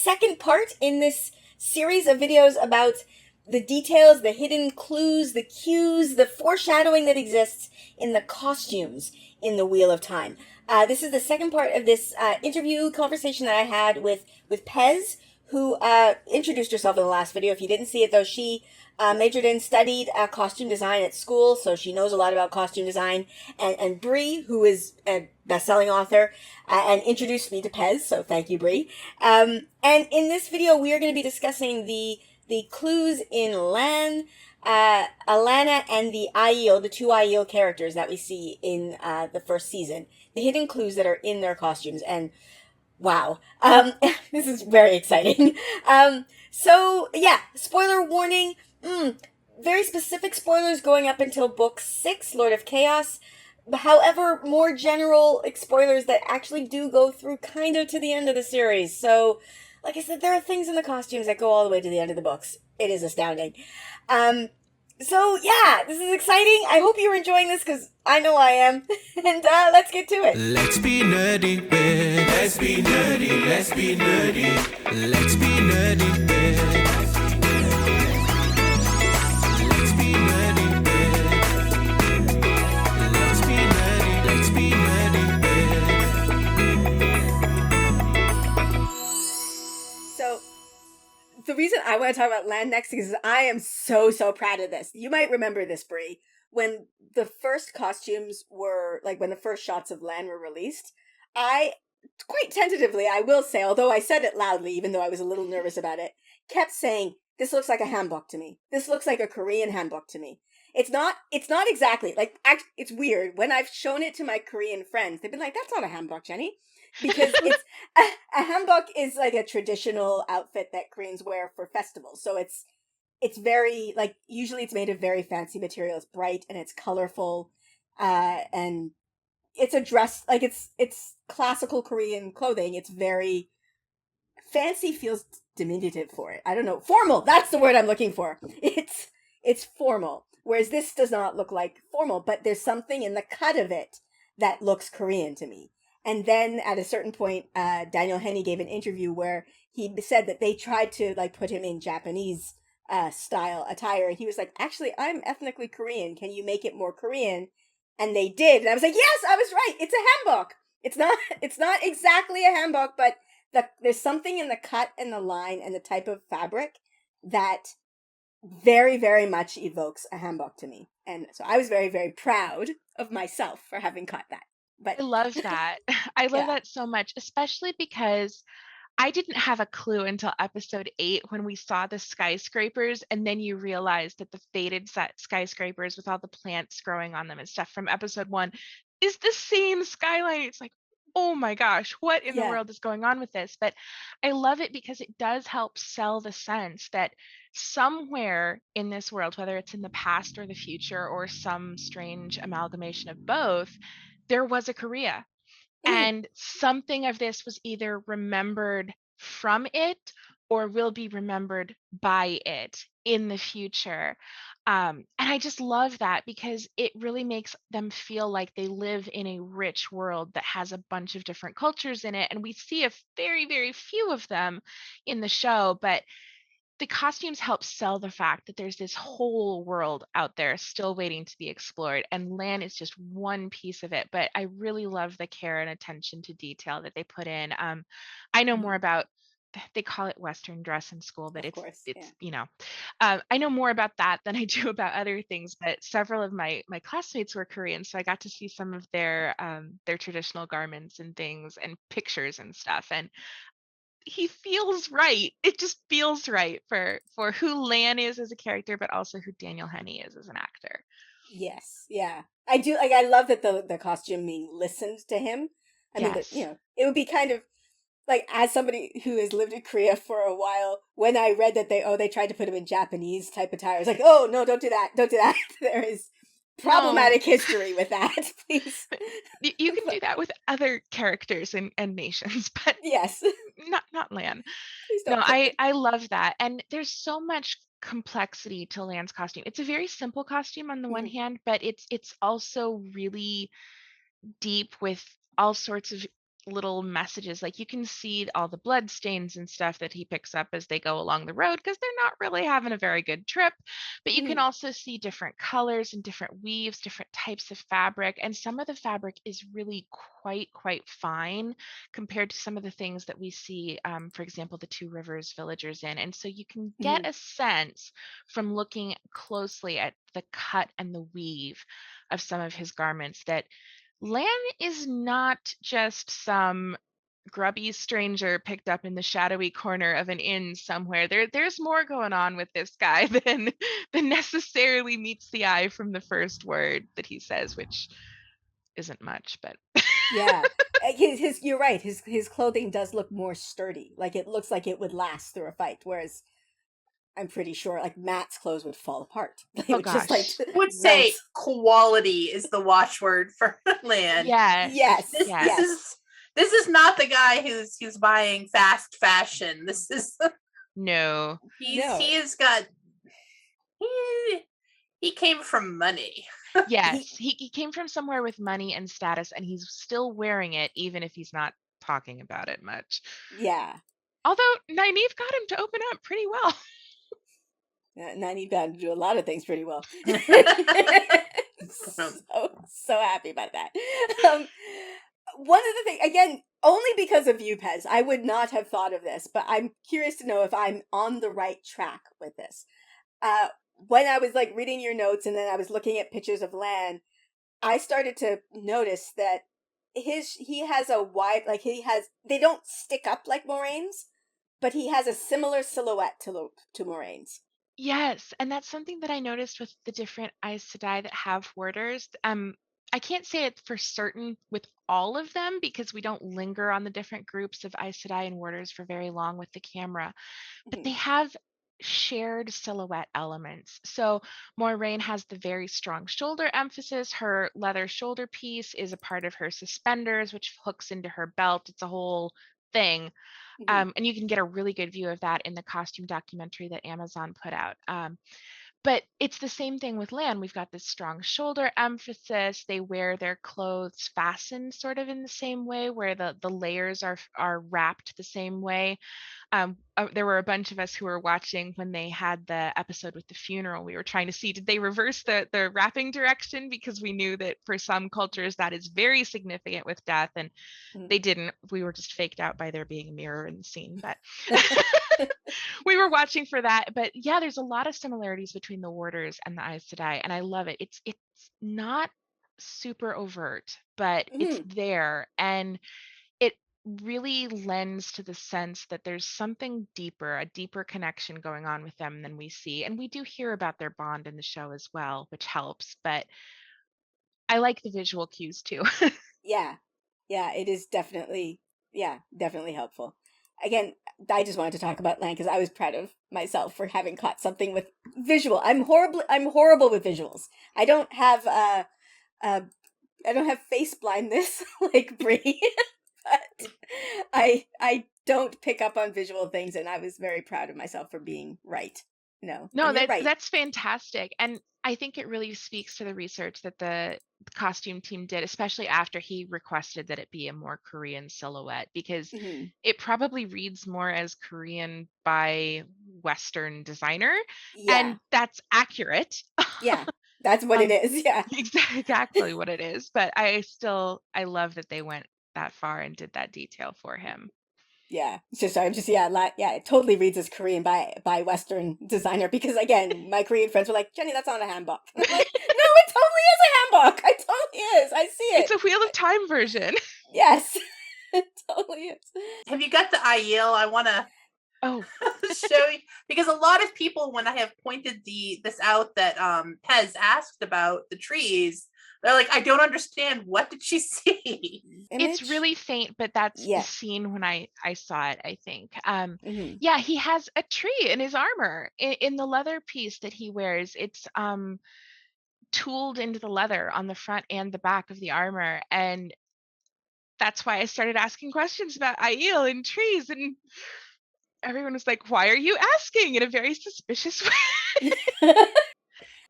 second part in this series of videos about the details, the hidden clues, the cues, the foreshadowing that exists in the costumes in the Wheel of Time. This is the second part of this interview conversation that I had with Pez, who introduced herself in the last video. If you didn't see it, though, she majored in, studied costume design at school, so she knows a lot about costume design. And Bree, who is a best-selling author, and introduced me to Pez, so thank you, Bree. And in this video, we are going to be discussing the clues in Lan, Alanna, and the Aiel, the two Aiel characters that we see in the first season. The hidden clues that are in their costumes. And wow, this is very exciting. So yeah, spoiler warning. Very specific spoilers going up until book 6, Lord of Chaos. However, more general spoilers that actually do go through kind of to the end of the series. So, like I said, there are things in the costumes that go all the way to the end of the books. It is astounding. So yeah, this is exciting. I hope you're enjoying this because I know I am. And let's get to it. Let's be nerdy, babe. Let's be nerdy, let's be nerdy. Let's be nerdy, babe. Let's be nerdy, babe. Let's be nerdy, let's be nerdy, babe. So the reason I want to talk about Lan next is I am so proud of this. You might remember this, Brie, when the first costumes were, like, when the first shots of Lan were released, I, quite tentatively, I will say, although I said it loudly, even though I was a little nervous about it, kept saying, this looks like a handbook to me. This looks like a Korean handbook to me. It's not exactly, like, it's weird. When I've shown it to my Korean friends, they've been like, that's not a handbook, Jenny. Because it's a hanbok is like a traditional outfit that Koreans wear for festivals. So it's very, like, usually it's made of very fancy material. It's bright and it's colorful, and it's a dress, like, it's classical Korean clothing. It's very fancy, feels diminutive for it. I don't know, formal. That's the word I'm looking for. It's formal, whereas this does not look like formal, but there's something in the cut of it that looks Korean to me. And then at a certain point, Daniel Henney gave an interview where he said that they tried to, like, put him in Japanese style attire. And he was like, actually, I'm ethnically Korean. Can you make it more Korean? And they did. And I was like, yes, I was right. It's a handbook. It's not exactly a handbook, but there's something in the cut and the line and the type of fabric that very, very much evokes a handbook to me. And so I was very, very proud of myself for having caught that. But I love that. I love yeah. that so much, especially because I didn't have a clue until episode 8 when we saw the skyscrapers, and then you realize that the faded set skyscrapers with all the plants growing on them and stuff from episode 1 is the same skyline. It's like, oh my gosh, what in the Yeah. world is going on with this? But I love it because it does help sell the sense that somewhere in this world, whether it's in the past or the future or some strange amalgamation of both, there was a Korea. And something of this was either remembered from it or will be remembered by it in the future. And I just love that because it really makes them feel like they live in a rich world that has a bunch of different cultures in it. And we see a very, very few of them in the show, but the costumes help sell the fact that there's this whole world out there still waiting to be explored, and Lan is just one piece of it. But I really love the care and attention to detail that they put in. I know more about, they call it Western dress in school, but Of course, it's yeah. I know more about that than I do about other things. But several of my classmates were Korean, so I got to see some of their traditional garments and things and pictures and stuff, and he feels right. It just feels right for who Lan is as a character, but also who Daniel Henney is as an actor. Yes, yeah. I do, like, I love that the costuming listened to him. I mean, Yes. it would be kind of like, as somebody who has lived in Korea for a while, when I read that they tried to put him in Japanese type attire, I was like, oh no, don't do that. Don't do that. There is problematic history with that, please. You can do that with other characters and nations, but Yes. not Lan. Please No, don't put I love that. And there's so much complexity to Lan's costume. It's a very simple costume on the one hand, but it's also really deep with all sorts of little messages. Like, you can see all the blood stains and stuff that he picks up as they go along the road because they're not really having a very good trip. But you can Mhm. also see different colors and different weaves, different types of fabric. And some of the fabric is really quite fine compared to some of the things that we see, for example, the Two Rivers villagers in. And so you can get Mhm. a sense from looking closely at the cut and the weave of some of his garments that Lan is not just some grubby stranger picked up in the shadowy corner of an inn somewhere. There's more going on with this guy than necessarily meets the eye from the first word that he says, which isn't much, but Yeah. His you're right. His clothing does look more sturdy. Like it looks like it would last through a fight, whereas I'm pretty sure like Matt's clothes would fall apart. They oh would just like gosh. I would melt. say quality is the watchword for Land. Yes. Yes. This Yes. Yes. is not the guy who's buying fast fashion. This is No. No. he has got he came from money. Yes. He He came from somewhere with money and status, and he's still wearing it even if he's not talking about it much. yeah. Although Nynaeve got him to open up pretty well. Nani got to do a lot of things pretty well. So happy about that. Um, one of the things, again, only because of you, Pez, I would not have thought of this, but I'm curious to know if I'm on the right track with this. Uh, when I was like reading your notes and then I was looking at pictures of Lan, I started to notice that he has a wide, like they don't stick up like Moraine's, but he has a similar silhouette to Moraine's. Yes, and that's something that I noticed with the different Aes Sedai that have warders. I can't say it for certain with all of them because we don't linger on the different groups of Aes Sedai and warders for very long with the camera, but Mhm. they have shared silhouette elements. So Moiraine has the very strong shoulder emphasis. Her leather shoulder piece is a part of her suspenders, which hooks into her belt. It's a whole thing. Mhm. And you can get a really good view of that in the costume documentary that Amazon put out. But it's the same thing with Lan. We've got this strong shoulder emphasis. They wear their clothes fastened sort of in the same way, where the layers are wrapped the same way. There were a bunch of us who were watching when they had the episode with the funeral. We were trying to see, did they reverse the wrapping direction, because we knew that for some cultures that is very significant with death, and Mhm. they didn't. We were just faked out by there being a mirror in the scene, but we were watching for that. But yeah, there's a lot of similarities between the warders and the Aes Sedai, and I love it. It's not super overt, but it's Mhm. there, and it really lends to the sense that there's something deeper, a deeper connection going on with them than we see. And we do hear about their bond in the show as well, which helps. But I like the visual cues too. Yeah. Yeah, it is definitely helpful. Again, I just wanted to talk about Lan because I was proud of myself for having caught something with visual. I'm horrible with visuals. I don't have uh I don't have face blindness like Bree, but I don't pick up on visual things, and I was very proud of myself for being right. No, No, and you're that right. that's fantastic. And I think it really speaks to the research that the costume team did, especially after he requested that it be a more Korean silhouette, because Hmm. it probably reads more as Korean by Western designer, Yeah, and that's accurate. yeah, that's what it um, is. Yeah. exactly what it is. But I love that they went that far and did that detail for him. Yeah, it's just I'm just yeah, it totally reads as Korean by Western designer because again, my Korean friends were like, Jenny, that's not a handbook. And I'm like, no, it totally is a handbook. It totally is. I see It's it. a Wheel of Time version. Yes, it totally is. Have you got the Aiel? I want to Oh, show you because a lot of people, when I have pointed this out that Pez asked about the trees, they're like, I don't understand. What did she see? it's Image. really faint, but that's the Yeah. scene when I saw it, I think. Hmm. Yeah, he has a tree in his armor, in the leather piece that he wears. It's tooled into the leather on the front and the back of the armor, and that's why I started asking questions about Aiel and trees, and everyone was like, "Why are you asking?" in a very suspicious way.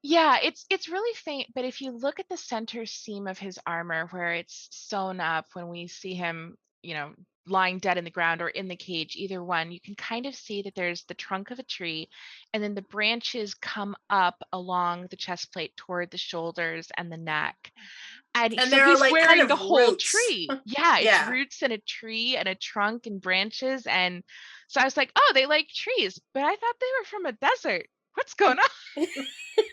Yeah, it's really faint, but if you look at the center seam of his armor where it's sewn up when we see him lying dead in the ground or in the cage, either one, you can kind of see that there's the trunk of a tree, and then the branches come up along the chest plate toward the shoulders and the neck. And so there are he's like wearing kind of the whole roots. tree. Yeah, it's Yeah. roots and a tree and a trunk and branches. And so I was like, oh, they like trees, but I thought they were from a desert. What's going on?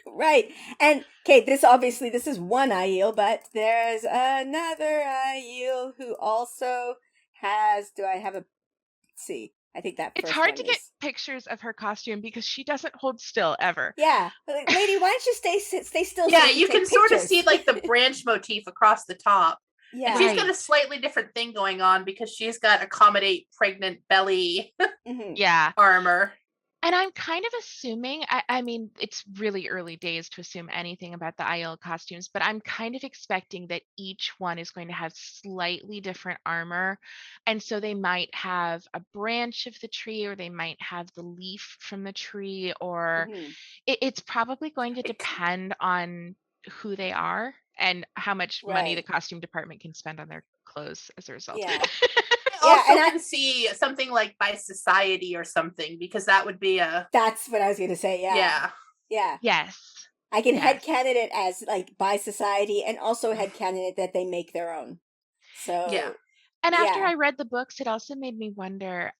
Right. And okay, this is one Aiel, but there's another Aiel who also has. Do I have a? Let's see. I think that It's first hard one to get is. pictures of her costume because she doesn't hold still ever. Yeah, but, like, lady, why don't you stay still? So Yeah, we you can take sort of pictures? see like the branch motif across the top. Yeah. And she's got Right. a slightly different thing going on because she's got accommodate pregnant belly Mhm. Yeah. armor. And I'm kind of assuming, I mean, it's really early days to assume anything about the Aiel costumes, but I'm kind of expecting that each one is going to have slightly different armor. And so they might have a branch of the tree, or they might have the leaf from the tree, or Mhm. it's probably going to depend on who they are and how much money the Right. costume department can spend on their clothes as a result. Yeah. I Yeah, also and can see something like by society or something, because that would be a that's what I was gonna say. Yeah. yeah. Yeah. Yes. I can Yes. headcanon it as like by society, and also headcanon it that they make their own. So Yeah. And after yeah. I read the books, it also made me wonder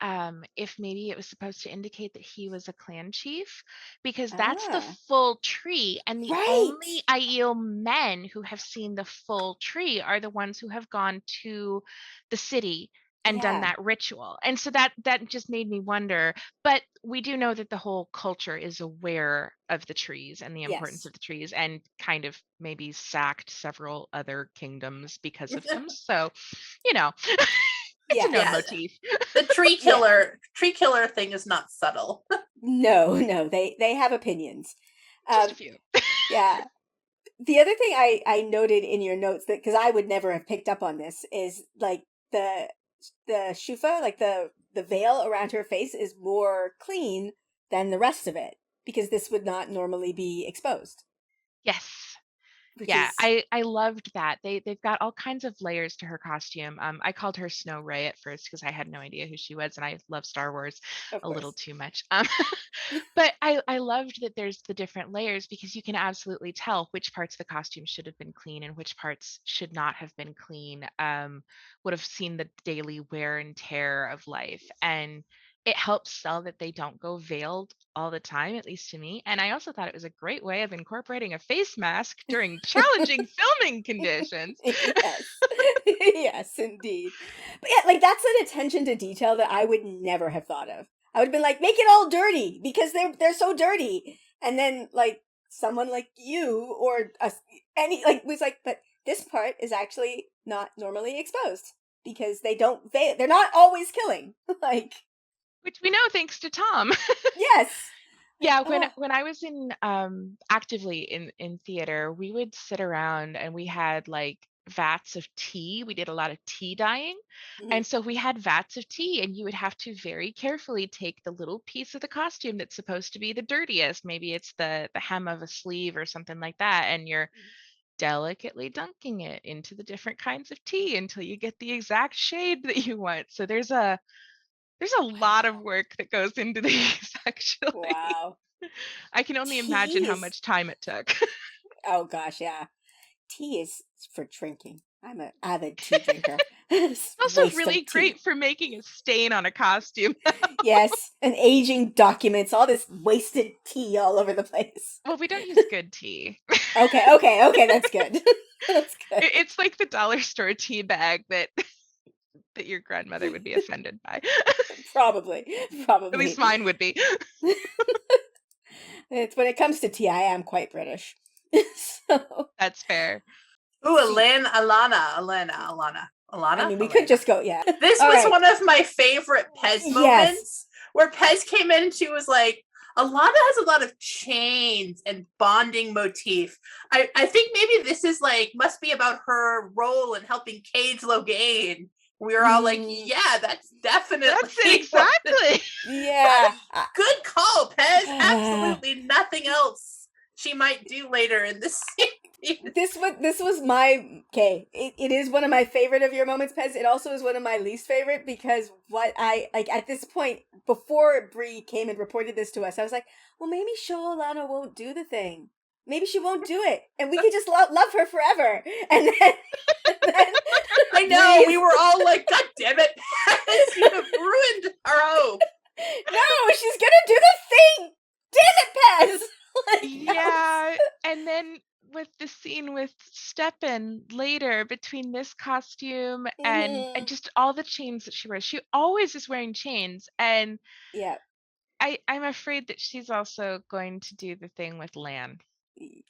if maybe it was supposed to indicate that he was a clan chief, because that's the Ah. full tree. And the Right. only Aiel men who have seen the full tree are the ones who have gone to the city and done Yeah. that ritual. And so that just made me wonder. But we do know that the whole culture is aware of the trees and the importance Yes. of the trees, and kind of maybe sacked several other kingdoms because of them. So, it's Yeah. a known Yeah. motif. The tree killer thing is not subtle. No, they have opinions. Just a few. Yeah. The other thing I noted in your notes, that because I would never have picked up on this, is like the shufa, like the veil around her face, is more clean than the rest of it, because this would not normally be exposed. Yes. Which Yeah, is I loved that. They've got all kinds of layers to her costume. I called her Snow Ray at first because I had no idea who she was, and I love Star Wars of a little course. too much. But I loved that there's the different layers, because you can absolutely tell which parts of the costume should have been clean and which parts should not have been clean. Would have seen the daily wear and tear of life, and it helps sell that they don't go veiled all the time, at least to me. And I also thought it was a great way of incorporating a face mask during challenging filming conditions. Yes. Yes, indeed. But yeah, like that's an attention to detail that I would never have thought of. I would have been like, make it all dirty because they're so dirty. And then like someone like you or any like was like, but this part is actually not normally exposed because they're not always killing. Like Which we know thanks to Tom. yes. Yeah, Oh. when I was in actively in theater, we would sit around and we had like vats of tea. We did a lot of tea dyeing. Mhm. And so we had vats of tea, and you would have to very carefully take the little piece of the costume that's supposed to be the dirtiest. Maybe it's the hem of a sleeve or something like that, and you're delicately dunking it into the different kinds of tea until you get the exact shade that you want. So there's a lot of work that goes into these, actually. Wow. I can only imagine how Tea is much time it took. oh gosh, yeah. Tea is for drinking. I'm an avid tea drinker. It's also Waste really of tea. great for making a stain on a costume. Yes, and aging documents, all this wasted tea all over the place. Well, we don't use good tea. Okay, that's good. That's good. It's like the dollar store tea bag that your grandmother would be offended by. Probably. At least mine would be. It's when it comes to tea, I am quite British. So That's fair. Ooh, Alanna. I mean, we could just go, yeah. This All was right. one of my favorite Pez Yes. moments, where Pez came in and she was like, Alanna has a lot of chains and bonding motif. I think maybe this is like, must be about her role in helping cage Logain. We were all like, yeah, that's definitely That's it, exactly. Yeah. Good call, Pez. Absolutely nothing else she might do later in this scene. This was my okay. It is one of my favorite of your moments, Pez. It also is one of my least favorite because what I like at this point before Bree came and reported this to us, I was like, well, maybe Alanna won't do the thing. Maybe she won't do it, and we could just love her forever. And then I know we were all like, God damn it, you have ruined our hope. No, she's gonna do the thing. Damn it, Pez. Yeah, and then with the scene with Stepan later, between this costume and just all the chains that she wears, she always is wearing chains, and yeah, I'm afraid that she's also going to do the thing with Lan.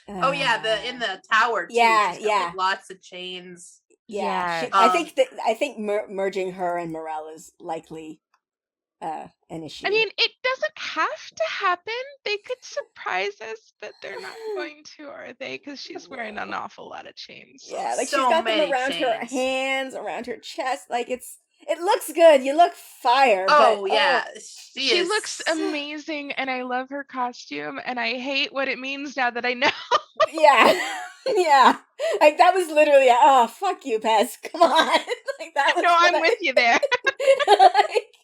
Oh yeah, in the tower too. Yeah, she's got, like, lots of chains. Yeah, Yeah. I think merging her and Morel is likely an issue. I mean, it doesn't have to happen. They could surprise us, but they're not going to, are they? Because she's wearing an awful lot of chains. Yeah, like so she's got them many around her chains. hands, around her chest. Like it looks good. You look fire. Oh but, yeah, she looks amazing, and I love her costume, and I hate what it means now that I know. Yeah, yeah. Like that was literally oh fuck you, Pez. Come on. Like that was No, I'm with you there. Like,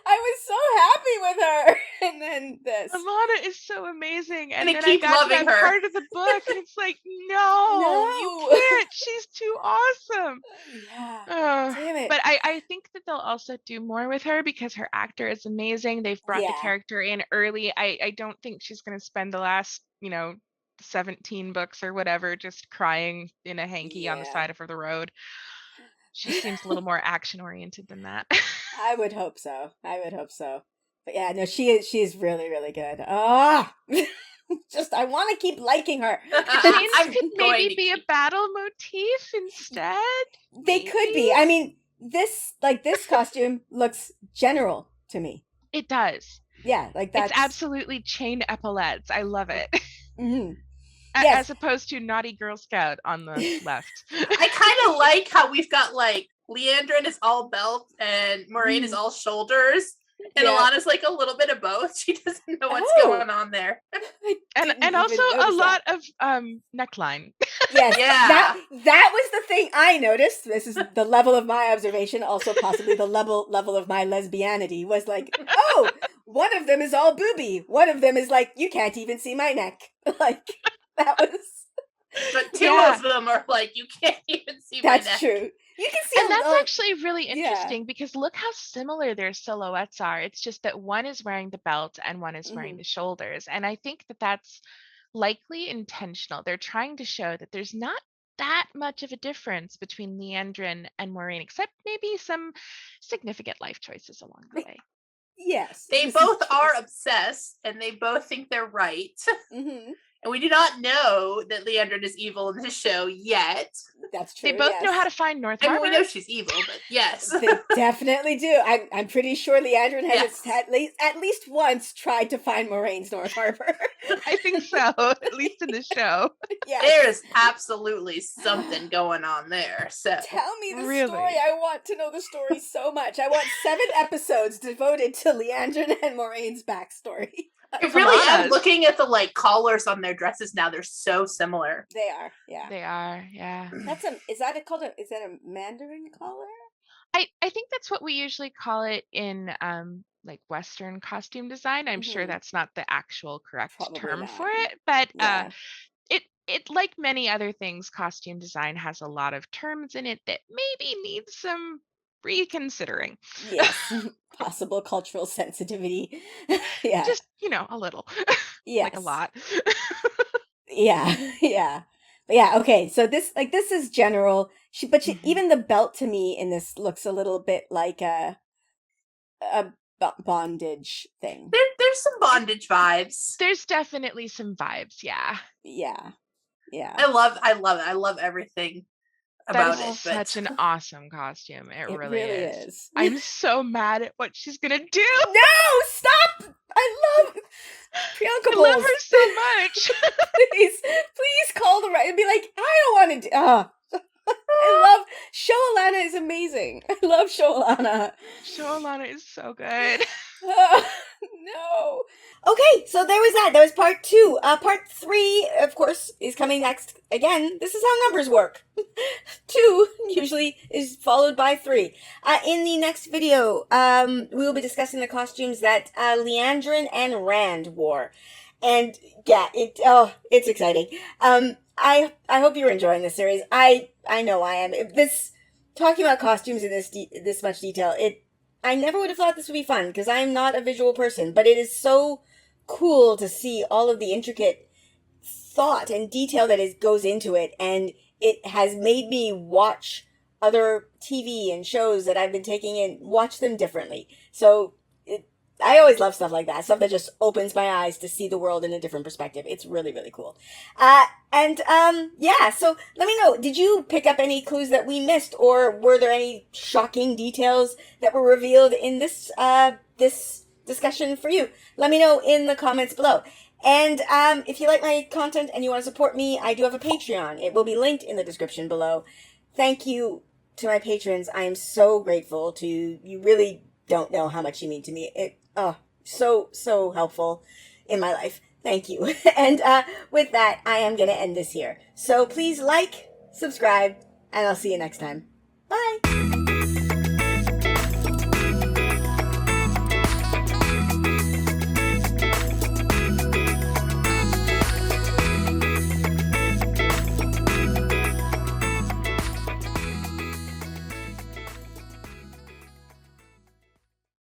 I was so happy with her, and then this. Alanna is so amazing, and I then keep I got loving that her. part of the book, and it's like, no, you can't. She's too awesome. Yeah, damn it. But I think that they'll also do more with her because her actor is amazing. They've brought the character in early. I don't think she's going to spend the last 17 books or whatever just crying in a hanky on the side of the road. She seems a little more action oriented than that. I would hope so. But yeah, no, she is really, really good. Ah, just I want to keep liking her. Chains could maybe be a battle motif instead. They could be. I mean, this costume looks general to me. It does. Yeah, like that's It's absolutely chain epaulets. I love it. Mm-hmm. As opposed to Naughty Girl Scout on the left. I kind of like how we've got like Leandrin is all belt and Moraine is all shoulders. And Alanna's like a little bit of both. She doesn't know what's going on there. And also a lot of neckline. Yes. Yeah. That was the thing I noticed. This is the level of my observation, also possibly the level of my lesbianity, was like, oh, one of them is all booby. One of them is like, you can't even see my neck. Like, that was... But two of them are like, you can't even see my neck. That's true. You can see, and that's actually really interesting because look how similar their silhouettes are. It's just that one is wearing the belt and one is wearing the shoulders. And I think that that's likely intentional. They're trying to show that there's not that much of a difference between Leandrin and Moraine, except maybe some significant life choices along the way. Yes. They both are obsessed and they both think they're right. Mm-hmm. And we do not know that Leandrin is evil in this show yet. That's true. They both know how to find North Harbor. And we know she's evil, but yes. They definitely do. I'm pretty sure Leandrin has at least once tried to find Moraine's North Harbor. I think so, at least in the show. Yeah. There's absolutely something going on there. So tell me the story. I want to know the story so much. I want 7 episodes devoted to Leandrin and Moraine's backstory. I really am looking at the like collars on their dresses now. They're so similar. They are, yeah. They are, yeah. Is that a Mandarin collar? I think that's what we usually call it in like Western costume design. I'm sure that's not the actual correct term for it, but it like many other things, costume design has a lot of terms in it that maybe need some reconsidering. Yes. Possible cultural sensitivity. Yeah. Just, a little. Yes. Like a lot. Yeah. But yeah, okay. So this is general. Even the belt to me in this looks a little bit like a bondage thing. There's some bondage vibes. There's definitely some vibes, yeah. Yeah. I love it. I love everything about that is such an awesome costume. It really is. I'm I'm so mad at what she's gonna do. No, stop! I love Priyanka. I love her so much. please call the right and be like, I don't want to do. I love Show Alanna is amazing. I love Show Alanna. Show Alanna is so good. no. Okay, so there was that. That was part 2. Part 3, of course, is coming next. Again, this is how numbers work. 2 usually is followed by 3. In the next video, we will be discussing the costumes that Leandrin and Rand wore. And yeah, it's exciting. I hope you're enjoying this series. I know I am. Talking about costumes in this much detail, I never would have thought this would be fun because I'm not a visual person, but it is so cool to see all of the intricate thought and detail that goes into it, and it has made me watch other TV and shows that I've been taking in, watch them differently. So I always love stuff like that, stuff that just opens my eyes to see the world in a different perspective. It's really, really cool. Yeah, so let me know, did you pick up any clues that we missed, or were there any shocking details that were revealed in this discussion for you? Let me know in the comments below. And if you like my content and you want to support me, I do have a Patreon. It will be linked in the description below. Thank you to my patrons. I am so grateful to you. You really don't know how much you mean to me. So helpful in my life. Thank you. And with that, I am going to end this here. So please like, subscribe, and I'll see you next time. Bye.